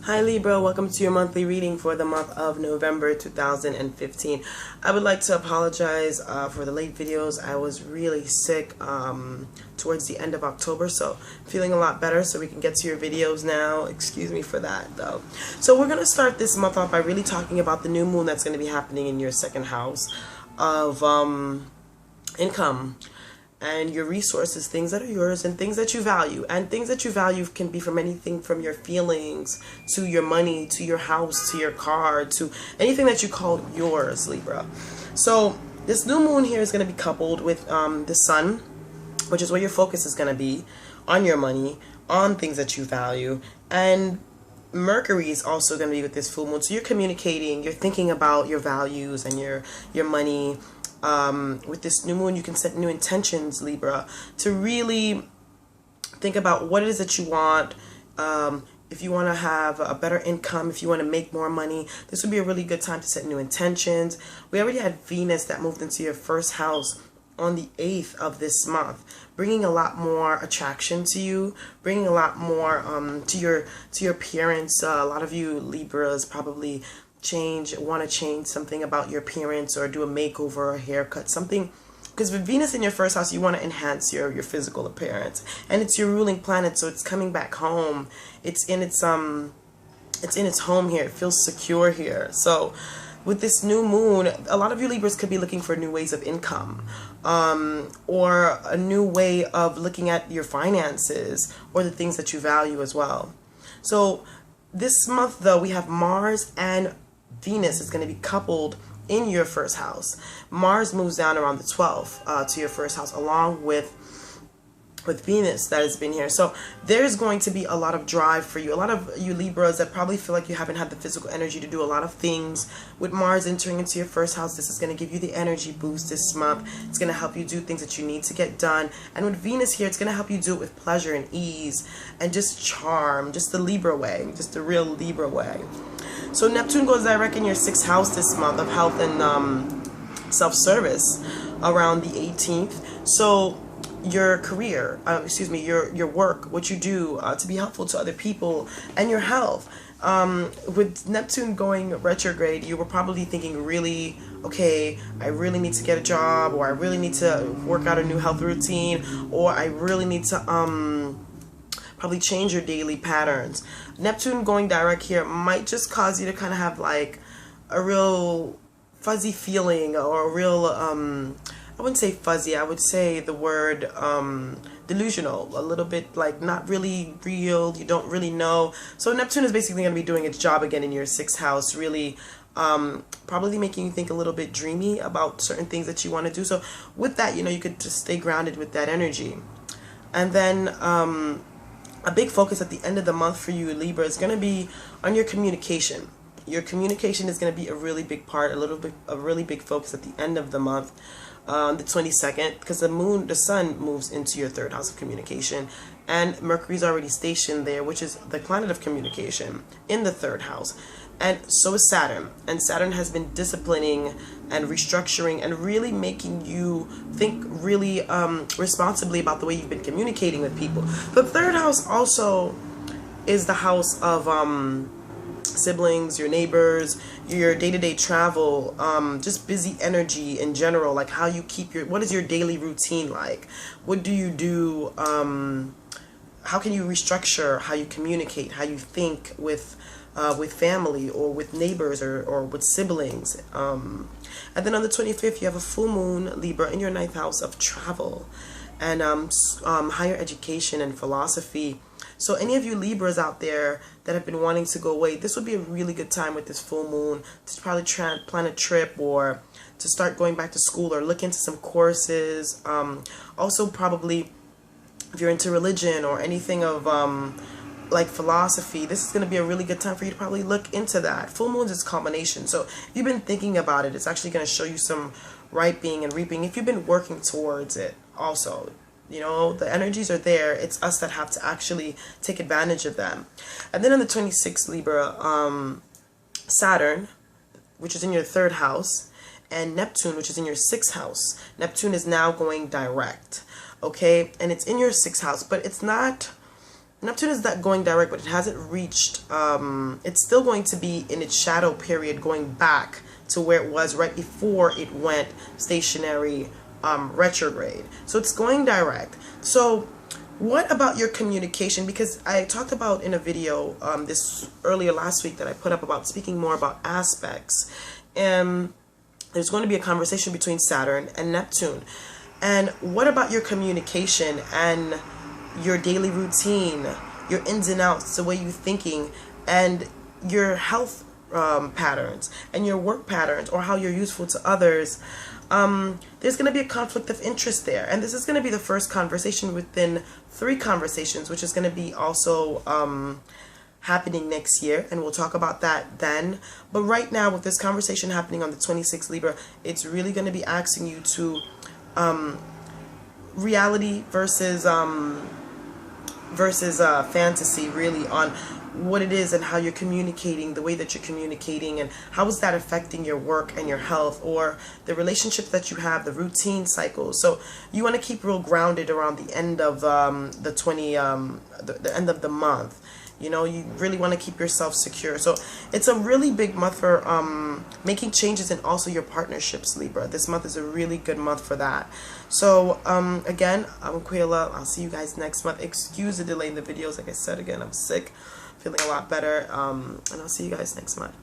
Hi Libra, welcome to your monthly reading for the month of November 2015. I would like to apologize for the late videos. I was really sick towards the end of October, so feeling a lot better so we can get to your videos now. Excuse me for that though. So we're going to start this month off by really talking about the new moon that's going to be happening in your second house of income and your resources, things that are yours and things that you value. And things that you value can be from anything from your feelings to your money to your house to your car to anything that you call yours, Libra. So this new moon here is going to be coupled with the sun, which is where your focus is going to be on your money, on things that you value. And Mercury is also going to be with this full moon. So you're communicating, you're thinking about your values and your money. With this new moon, you can set new intentions, Libra, to really think about what it is that you want. If you want to have a better income, if you want to make more money, this would be a really good time to set new intentions. We already had Venus that moved into your first house on the 8th of this month, bringing a lot more attraction to you, bringing a lot more to your appearance. A lot of you Libras probably want to change something about your appearance or do a makeover or a haircut, something, because with Venus in your first house, you want to enhance your physical appearance, and it's your ruling planet, so it's coming back home. It's in its home here. It feels secure here. So with this new moon, a lot of you Libras could be looking for new ways of income, or a new way of looking at your finances or the things that you value as well. So this month though, we have Mars and Venus is going to be coupled in your first house. Mars moves down around the 12th to your first house, along with Venus that has been here. So there's going to be a lot of drive for you. A lot of you Libras that probably feel like you haven't had the physical energy to do a lot of things. With Mars entering into your first house, this is going to give you the energy boost this month. It's going to help you do things that you need to get done. And with Venus here, it's going to help you do it with pleasure and ease and just charm, just the Libra way, just the real Libra way. So Neptune goes direct in your 6th house this month of health and self-service around the 18th. So your career, your work, what you do to be helpful to other people, and your health. With Neptune going retrograde, you were probably thinking really, okay, I really need to get a job, or I really need to work out a new health routine, or I really need to probably change your daily patterns. Neptune going direct here might just cause you to kind of have like a real fuzzy feeling, or a real I wouldn't say fuzzy, I would say the word delusional, a little bit like not really real, you don't really know. So Neptune is basically going to be doing its job again in your 6th house, really probably making you think a little bit dreamy about certain things that you want to do. So with that, you could just stay grounded with that energy. And then a big focus at the end of the month for you Libra is going to be on your communication. Your communication is going to be a really big part, a really big focus at the end of the month, the 22nd, because the sun moves into your 3rd house of communication, and Mercury's already stationed there, which is the planet of communication, in the 3rd house. And so is Saturn, and Saturn has been disciplining and restructuring and really making you think really responsibly about the way you've been communicating with people. The 3rd house also is the house of siblings, your neighbors, your day-to-day travel, just busy energy in general, like how you keep what is your daily routine like? What do you do? How can you restructure how you communicate, how you think with family or with neighbors or with siblings. And then on the 25th, you have a full moon, Libra, in your 9th house of travel and higher education and philosophy. So any of you Libras out there that have been wanting to go away, this would be a really good time with this full moon to probably plan a trip, or to start going back to school, or look into some courses. Also probably if you're into religion or anything of like philosophy, this is going to be a really good time for you to probably look into that. Full moons is combination. So if you've been thinking about it, it's actually going to show you some ripening and reaping if you've been working towards it also. The energies are there. It's us that have to actually take advantage of them. And then on the 26th, Libra, Saturn, which is in your 3rd house, and Neptune, which is in your 6th house. Neptune is now going direct, okay? And it's in your 6th house, but it's not Neptune is not going direct, but it hasn't reached, it's still going to be in its shadow period, going back to where it was right before it went stationary, retrograde. So it's going direct. So what about your communication? Because I talked about in a video this earlier last week that I put up about speaking more about aspects, and there's going to be a conversation between Saturn and Neptune. And what about your communication and your daily routine, your ins and outs, the way you're thinking, and your health patterns and your work patterns, or how you're useful to others? There's going to be a conflict of interest there, and this is going to be the first conversation within 3 conversations, which is going to be also happening next year, and we'll talk about that then. But right now, with this conversation happening on the 26th Libra, it's really going to be asking you to reality versus fantasy, really, on what it is and how you're communicating, the way that you're communicating, and how is that affecting your work and your health, or the relationships that you have, the routine cycles. So you want to keep real grounded around the end of the end of the month. You know, you really want to keep yourself secure. So it's a really big month for making changes in also your partnerships, Libra. This month is a really good month for that. So again, I'm Aquila. I'll see you guys next month. Excuse the delay in the videos. Like I said, again, I'm sick, feeling a lot better, and I'll see you guys next month.